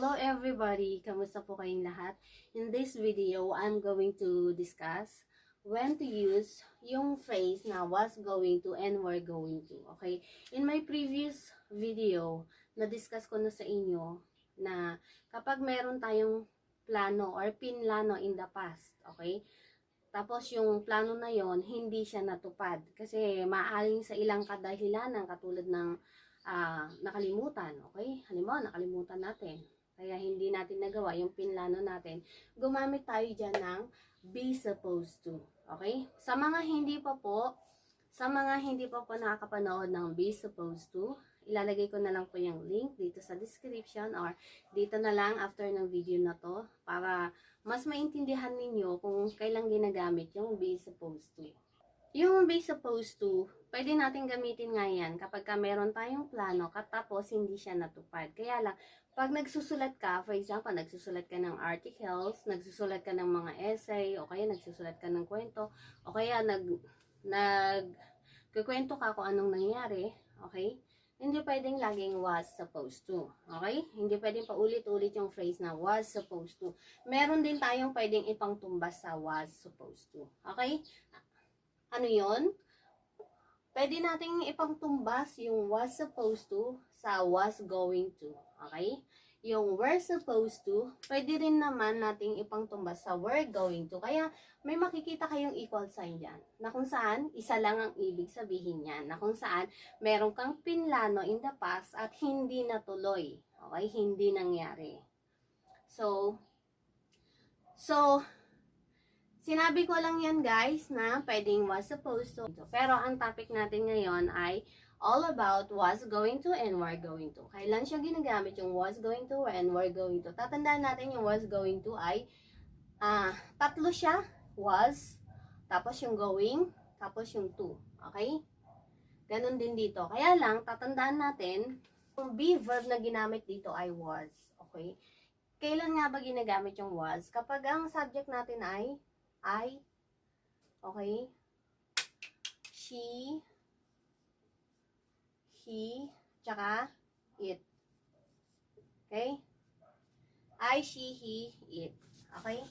Hello everybody! Kamusta po kayong lahat? In this video, I'm going to discuss when to use yung phrase na was going to and were going to. Okay? In my previous video, na-discuss ko na sa inyo na kapag meron tayong plano or pinlano in the past, okay? Tapos yung plano na yon hindi siya natupad kasi maaaring sa ilang kadahilanan katulad ng nakalimutan, okay? Halimbawa, nakalimutan natin. Kaya hindi natin nagawa yung pinlano natin. Gumamit tayo dyan ng be supposed to, okay? Sa mga hindi pa po nakakapanood ng be supposed to, ilalagay ko na lang po yung link dito sa description or dito na lang after ng video na to para mas maintindihan ninyo kung kailan ginagamit yung be supposed to. Yung be supposed to, pwede natin gamitin nga yan kapag meron tayong plano katapos hindi siya natupad. Kaya lang, pag nagsusulat ka, for example, nagsusulat ka ng articles, nagsusulat ka ng mga essay, o kaya nagsusulat ka ng kwento, o kaya nagkukwento ka kung anong nangyari, okay? Hindi pwedeng laging was supposed to, okay? Hindi pwedeng paulit-ulit yung phrase na was supposed to. Meron din tayong pwedeng ipangtumbas sa was supposed to, okay? Ano yon? Pwede nating ipangtumbas yung was supposed to sa was going to. Okay? Yung were supposed to, pwede rin naman nating ipangtumbas sa were going to. Kaya may makikita kayong equal sign dyan. Na kung saan, isa lang ang ibig sabihin niyan. Na kung saan, meron kang pinlano in the past at hindi natuloy. Okay? Hindi nangyari. So, sinabi ko lang yan guys na pwedeng was supposed to. Pero ang topic natin ngayon ay all about was going to and were going to. Kailan siya ginagamit yung was going to and were going to. Tatandaan natin yung was going to ay tatlo siya. Was, tapos yung going, tapos yung to. Okay? Ganon din dito. Kaya lang, tatandaan natin yung be verb na ginamit dito ay was. Okay? Kailan nga ba ginagamit yung was? Kapag ang subject natin ay I, okay, she, he, tsaka it. Okay? I, she, he, it. Okay?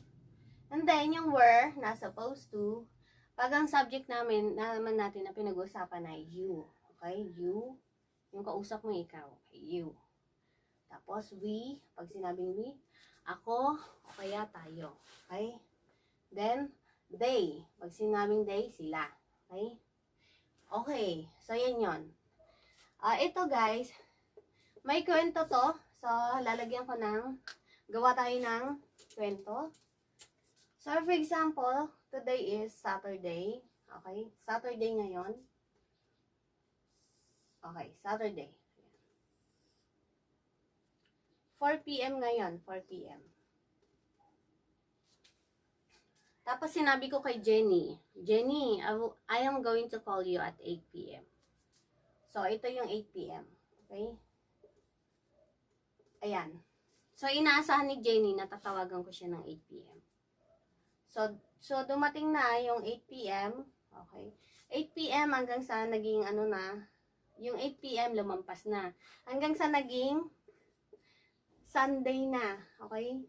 And then, yung were, na supposed to, pag ang subject naman natin na pinag-uusapan ay you. Okay? You, yung kausap mo ikaw. Okay, you. Tapos, we, pag sinabing we, ako, o kaya tayo. Okay? Then, they. Pag sinabing they, sila. Okay? Okay. So, yan yun. Ito guys, may kwento to. So, lalagyan ko gawa tayo ng kwento. So, for example, today is Saturday. Okay? Saturday ngayon. Okay, Saturday. 4 p.m. ngayon. 4 p.m. Tapos sinabi ko kay Jenny, I am going to call you at 8 p.m. So, ito yung 8 p.m. Okay? Ayan. So, inaasahan ni Jenny na tatawagan ko siya ng 8 p.m. So dumating na yung 8 p.m. Okay? 8 p.m. hanggang sa naging yung 8 p.m. lumampas na. Hanggang sa naging Sunday na. Okay?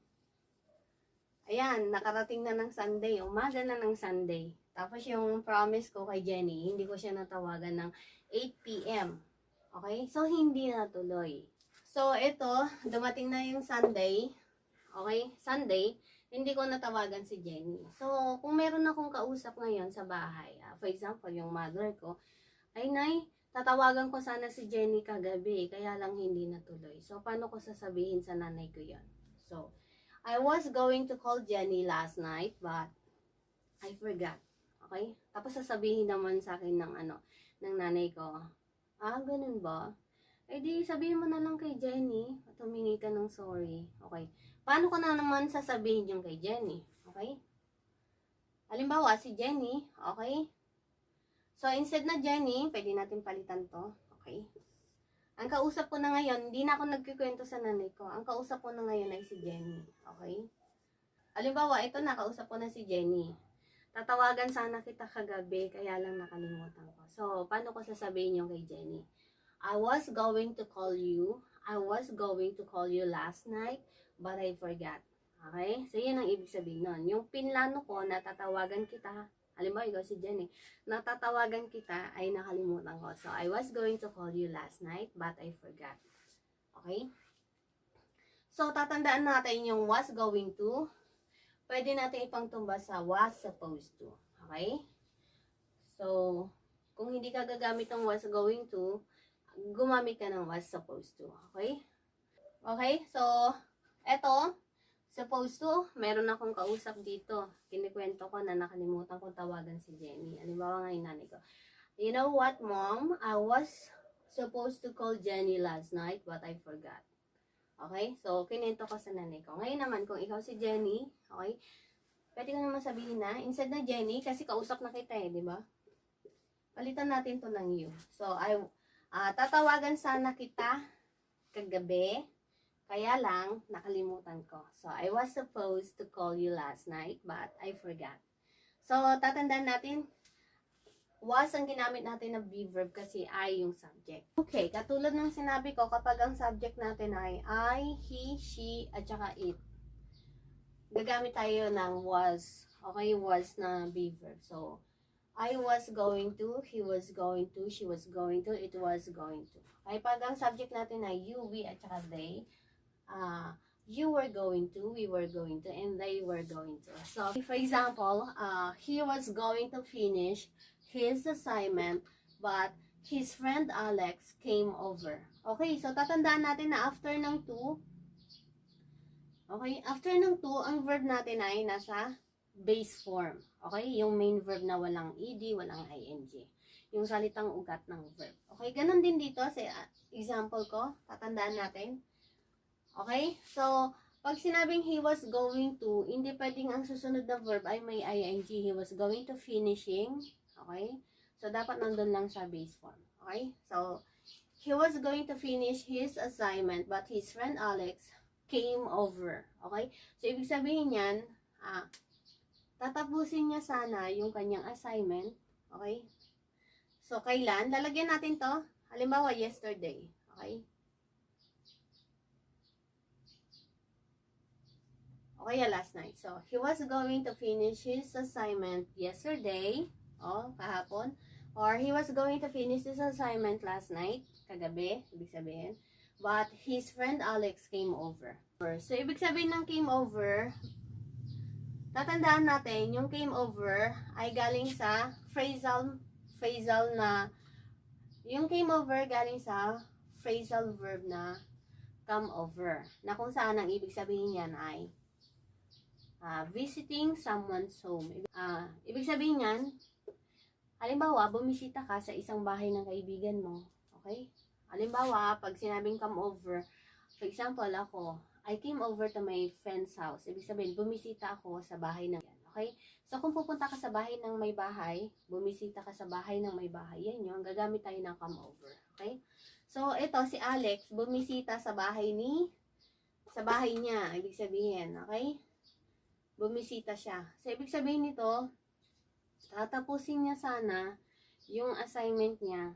Ayan, nakarating na ng Sunday. Umaga na ng Sunday. Tapos yung promise ko kay Jenny, hindi ko siya natawagan ng 8 p.m. Okay? So, hindi natuloy. So, ito, dumating na yung Sunday. Okay? Sunday, hindi ko natawagan si Jenny. So, kung meron akong kausap ngayon sa bahay, for example, yung mother ko, ay nay, tatawagan ko sana si Jenny kagabi, kaya lang hindi natuloy. So, paano ko sasabihin sa nanay ko yon? So, I was going to call Jenny last night, but I forgot. Okay? Tapos sasabihin naman sa akin ng nanay ko, ganun ba? Eh di, sabihin mo na lang kay Jenny at humingi ka ng sorry. Okay? Paano ko na naman sasabihin yung kay Jenny? Okay? Halimbawa, si Jenny, okay? So, instead na Jenny, pwede natin palitan to. Okay? Ang kausap ko na ngayon, hindi na ako nagkikwento sa nanay ko. Ang kausap ko na ngayon ay si Jenny. Okay? Halimbawa, ito na, kausap ko na si Jenny. Tatawagan sana kita kagabi, kaya lang nakalimutan ko. So, paano ko sasabihin yung kay Jenny? I was going to call you I was going to call you last night, but I forgot. Okay? So, yan ang ibig sabihin nun. Yung pinlano ko, natatawagan kita. Halimbawa, ikaw si Jenny. Natatawagan kita, ay nakalimutan ko. So, I was going to call you last night, but I forgot. Okay? So, tatandaan natin yung was going to. Pwede natin ipangtumba sa was supposed to. Okay? So, kung hindi ka gagamit ng was going to, gumamit ka ng was supposed to. Okay? Okay? So, eto, supposed to, meron akong kausap dito. Kinikwento ko na nakalimutan kong tawagan si Jenny. Halimbawa nga yung nanay ko. You know what, Mom? I was supposed to call Jenny last night, but I forgot. Okay? So, kinento ko sa nanay ko. Ngayon naman, kung ikaw si Jenny, okay? Pwede ko naman sabihin na, instead na Jenny, kasi kausap na kita eh, di ba? Palitan natin to ng you. So, tatawagan sana kita kagabi, kaya lang, nakalimutan ko. So, I was supposed to call you last night, but I forgot. So, tatandaan natin, was ang ginamit natin na be verb kasi I yung subject. Okay, katulad ng sinabi ko, kapag ang subject natin ay I, he, she, at saka it, gagamit tayo ng was. Okay, was na be verb. So, I was going to, he was going to, she was going to, it was going to. Okay, pag ang subject natin ay you, we, at saka they, you were going to, we were going to, and they were going to. So, for example, he was going to finish his assignment, but his friend Alex came over. Okay, so tatandaan natin na after ng to, okay, after ng to, ang verb natin ay nasa base form. Okay, yung main verb na walang ed, walang ing. Yung salitang ugat ng verb. Okay, ganun din dito sa example ko, tatandaan natin. Okay, so pag sinabing he was going to, hindi pwedeng ang susunod na verb ay may ing. He was going to finishing. Okay? So, dapat nandun lang sa base form. Okay? So, he was going to finish his assignment, but his friend Alex came over. Okay? So, ibig sabihin yan, tatapusin niya sana yung kanyang assignment. Okay? So, kailan? Lalagyan natin to. Halimbawa, yesterday. Okay? Okay, last night. So, he was going to finish his assignment yesterday. Kahapon. Or he was going to finish his assignment last night, kagabi, ibig sabihin. But his friend Alex came over. So, ibig sabihin ng came over, tatandaan natin, yung came over ay galing sa phrasal na, yung came over galing sa phrasal verb na come over. Na kung saan ang ibig sabihin yan ay visiting someone's home. Ibig sabihin yan, halimbawa, bumisita ka sa isang bahay ng kaibigan mo. Okay? Halimbawa, pag sinabing come over, for example, ako, I came over to my friend's house. Ibig sabihin, bumisita ako sa bahay ng yan. Okay? So, kung pupunta ka sa bahay ng may bahay, bumisita ka sa bahay ng may bahay, yan yun, gagamit tayo ng come over. Okay? So, ito, si Alex, bumisita sa bahay niya. Ibig sabihin, okay? Bumisita siya. So, ibig sabihin nito, tatapusin niya sana yung assignment niya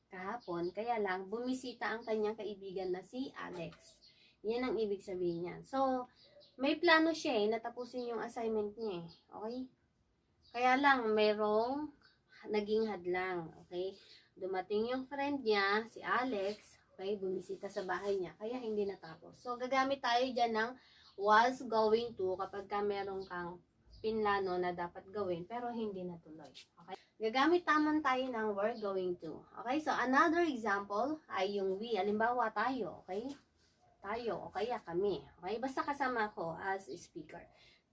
kahapon. Kaya lang, bumisita ang kanyang kaibigan na si Alex. Yan ang ibig sabihin niya. So, may plano siya natapusin yung assignment niya. Okay? Kaya lang, mayroong naging hadlang. Okay? Dumating yung friend niya, si Alex. Okay? Bumisita sa bahay niya. Kaya hindi natapos. So, gagamit tayo dyan ng was going to kapag ka meron kang pinlano na dapat gawin pero hindi natuloy. Okay? Gagamit naman tayo ng were going to. Okay? So, another example ay yung we. Halimbawa tayo. Okay? Tayo o kaya kami. Okay? Basta kasama ko as speaker.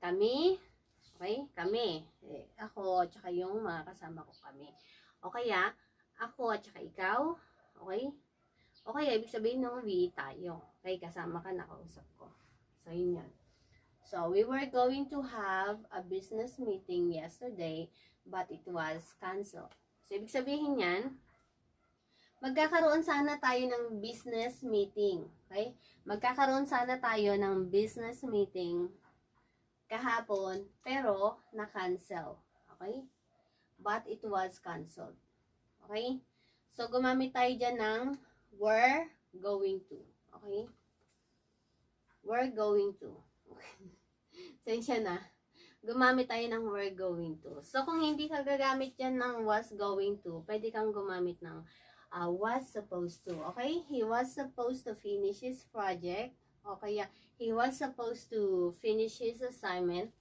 Kami. Okay? Kami. Ako at saka yung mga kasama ko kami. O kaya, ako at saka ikaw. Okay? O kaya, ibig sabihin ng we, tayo. Okay? Kasama ka, nakausap ko. So, yun yan. So, we were going to have a business meeting yesterday, but it was canceled. So, ibig sabihin yan, magkakaroon sana tayo ng business meeting. Okay? Magkakaroon sana tayo ng business meeting kahapon, pero na-cancel. Okay? But it was canceled. Okay? So, gumamit tayo dyan ng were going to. Okay? We're going to. Okay. Sensya na. Gumamit tayo ng we're going to. So, kung hindi ka gagamit yan ng was going to, pwede kang gumamit ng was supposed to. Okay? He was supposed to finish his project. Okay, he was supposed to finish his assignment,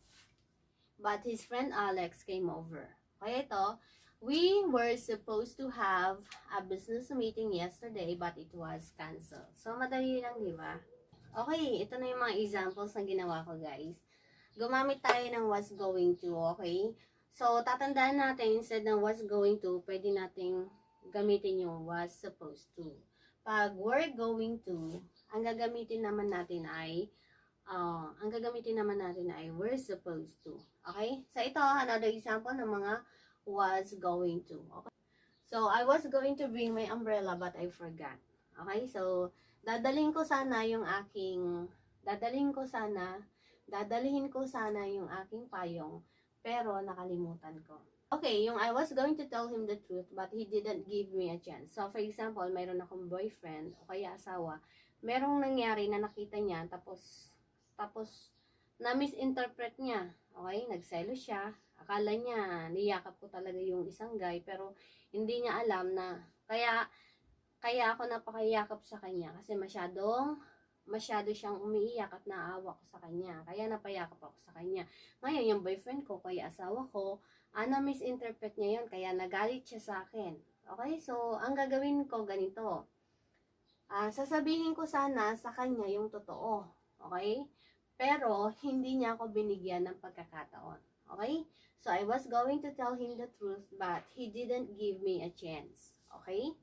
but his friend Alex came over. Okay, ito, we were supposed to have a business meeting yesterday, but it was canceled. So, madali lang, di ba? Okay, ito na yung mga examples na ginawa ko, guys. Gumamit tayo ng was going to, okay? So, tatandaan natin, instead ng was going to, pwede nating gamitin yung was supposed to. Pag we're going to, ang gagamitin naman natin ay we're supposed to. Okay? So, ito, another example ng mga was going to. Okay? So, I was going to bring my umbrella but I forgot. Okay? So, dadalhin ko sana yung payong, pero nakalimutan ko. Okay, yung I was going to tell him the truth but he didn't give me a chance. So, for example, mayroon akong boyfriend o kaya asawa, merong nangyari na nakita niya, tapos na-misinterpret niya. Okay, nagselo siya. Akala niya, niyakap ko talaga yung isang guy, pero hindi niya alam na, kaya ako napakayakap sa kanya, kasi masyado siyang umiiyak at naawa ko sa kanya. Kaya napayakap ako sa kanya. Ngayon, yung boyfriend ko, kaya asawa ko, na-misinterpret niya yun, kaya nagalit siya sa akin. Okay, so, ang gagawin ko ganito. Sasabihin ko sana sa kanya yung totoo. Okay? Pero, hindi niya ako binigyan ng pagkakataon. Okay? So, I was going to tell him the truth, but he didn't give me a chance. Okay?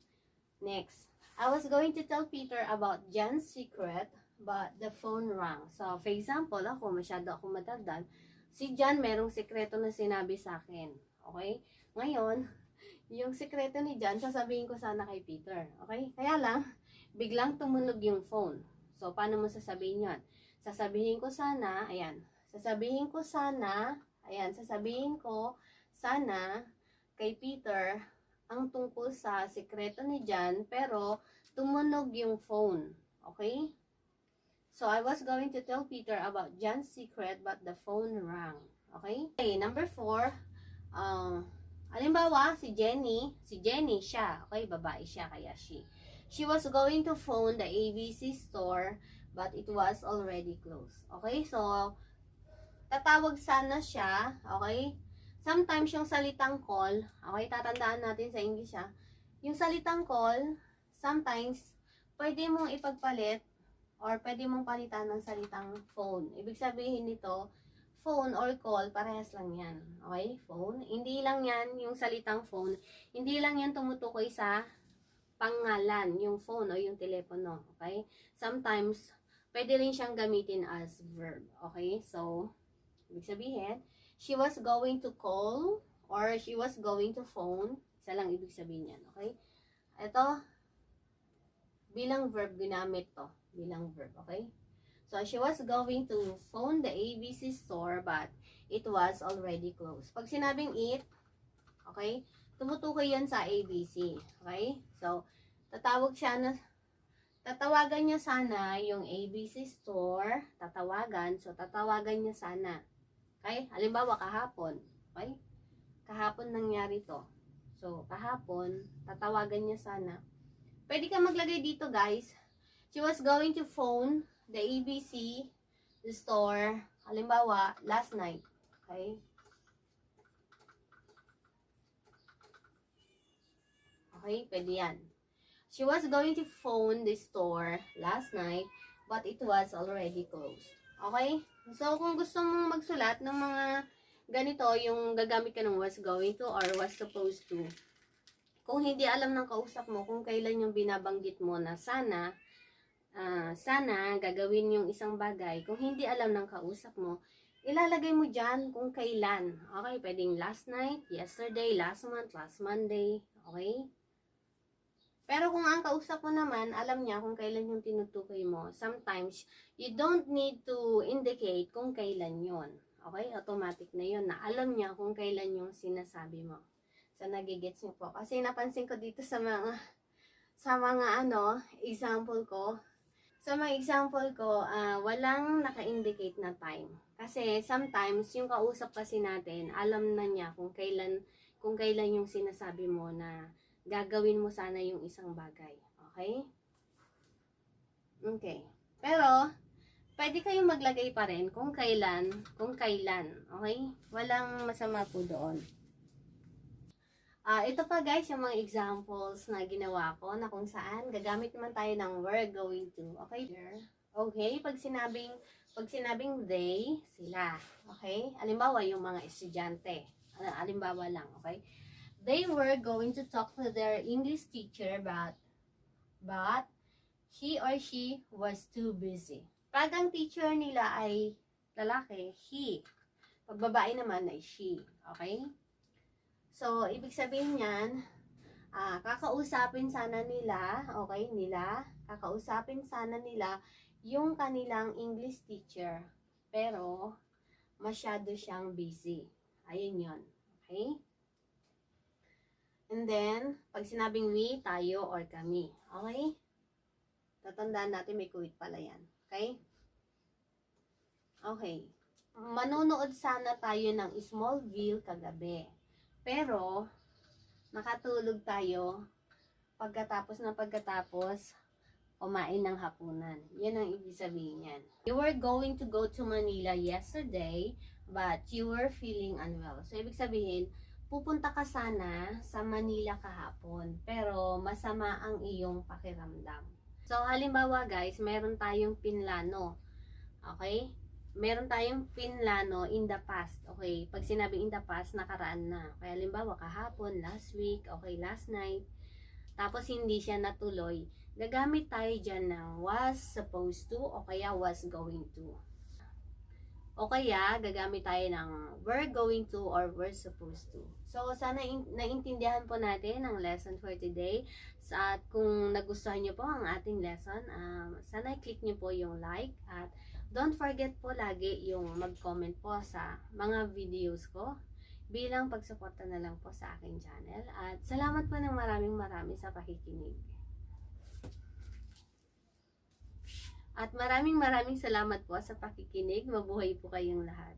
Next. I was going to tell Peter about John's secret, but the phone rang. So, for example, masyado ako matandaan. Si John, merong sekreto na sinabi sa akin. Okay? Ngayon, yung sekreto ni John, sasabihin ko sana kay Peter. Okay? Kaya lang, biglang tumunog yung phone. So, paano mo sasabihin yan? Sasabihin ko sana kay Peter ang tungkol sa sekreto ni John, pero tumunog yung phone. Okay? So, I was going to tell Peter about John's secret, but the phone rang. Okay? Okay, number 4. Halimbawa, si Jenny, siya. Okay, babae siya, kaya she. She was going to phone the ABC store, but it was already closed. Okay, so, tatawag sana siya. Okay? Sometimes yung salitang call, okay, tatandaan natin sa English yung salitang call, sometimes, pwede mong ipagpalit or pwede mong palitan ng salitang phone. Ibig sabihin nito, phone or call, parehas lang yan. Okay? Phone. Hindi lang yan, yung salitang phone, hindi lang yan tumutukoy sa pangalan, yung phone o yung telepono. Okay? Sometimes, pwede rin siyang gamitin as verb. Okay? So, ibig sabihin, she was going to call or she was going to phone. Isa lang ibig sabihin yan. Okay? Ito, bilang verb ginamit to. Bilang verb. Okay? So, she was going to phone the ABC store but it was already closed. Pag sinabing it, okay, tumutukoy yan sa ABC. Okay? So, tatawagan niya sana yung ABC store. So, tatawagan niya sana. Okay? Halimbawa, kahapon. Okay? Kahapon nangyari to. So, kahapon, tatawagan niya sana. Pwede ka maglagay dito, guys. She was going to phone the ABC store. Halimbawa, last night. Okay? Okay? Pwede yan. She was going to phone the store last night, but it was already closed. Okay? So, kung gusto mong magsulat ng mga ganito, yung gagamit ka ng was going to or was supposed to, kung hindi alam ng kausap mo kung kailan yung binabanggit mo na sana gagawin yung isang bagay, kung hindi alam ng kausap mo, ilalagay mo dyan kung kailan. Okay? Pwedeng last night, yesterday, last month, last Monday. Okay? Pero kung ang kausap mo naman, alam niya kung kailan yung tinutukoy mo, sometimes, you don't need to indicate kung kailan yon. Okay? Automatic na yon na alam niya kung kailan yung sinasabi mo. So, nagigets niyo po. Kasi napansin ko dito sa mga example ko, So, mga example ko, walang naka-indicate na time. Kasi sometimes, yung kausap kasi natin, alam na niya kung kailan yung sinasabi mo na gagawin mo sana yung isang bagay. Okay? Okay. Pero, pwede kayong maglagay pa rin kung kailan. Okay? Walang masama po doon. Ito pa guys, yung mga examples na ginawa ko na kung saan gagamit naman tayo ng we're going to. Okay? Okay, pag sinabing they, sila. Okay? Halimbawa, yung mga estudyante. Halimbawa lang, okay? They were going to talk to their English teacher but he or she was too busy. Pag ang teacher nila ay lalaki, he. Pag babae naman ay she. Okay? So, ibig sabihin niyan, kakausapin sana nila, okay, kakausapin sana nila yung kanilang English teacher. Pero, masyado siyang busy. Ayun yon. Okay? And then, pag sinabing we, tayo, or kami. Okay? Tatandaan natin may kuwit pala yan. Okay? Okay. Manonood sana tayo ng Smallville kagabi. Pero, nakatulog tayo pagkatapos kumain ng hapunan. Yan ang ibig sabihin yan. You were going to go to Manila yesterday, but you were feeling unwell. So, ibig sabihin, pupunta ka sana sa Manila kahapon, pero masama ang iyong pakiramdam. So, halimbawa guys, meron tayong pinlano. Okay? Meron tayong pinlano in the past. Okay, pag sinabing in the past, nakaraan na. Kaya halimbawa, kahapon, last week, okay, last night, tapos hindi siya natuloy. Gagamit tayo dyan ng was supposed to o kaya was going to. O kaya, gagamit tayo ng were going to or were supposed to. So, sana naintindihan po natin ang lesson for today. At kung nagustuhan nyo po ang ating lesson, sana i-click nyo po yung like at don't forget po lagi yung mag-comment po sa mga videos ko bilang pagsuporta na lang po sa aking channel. At salamat po ng maraming sa pakikinig. At maraming salamat po sa pakikinig. Mabuhay po kayong lahat.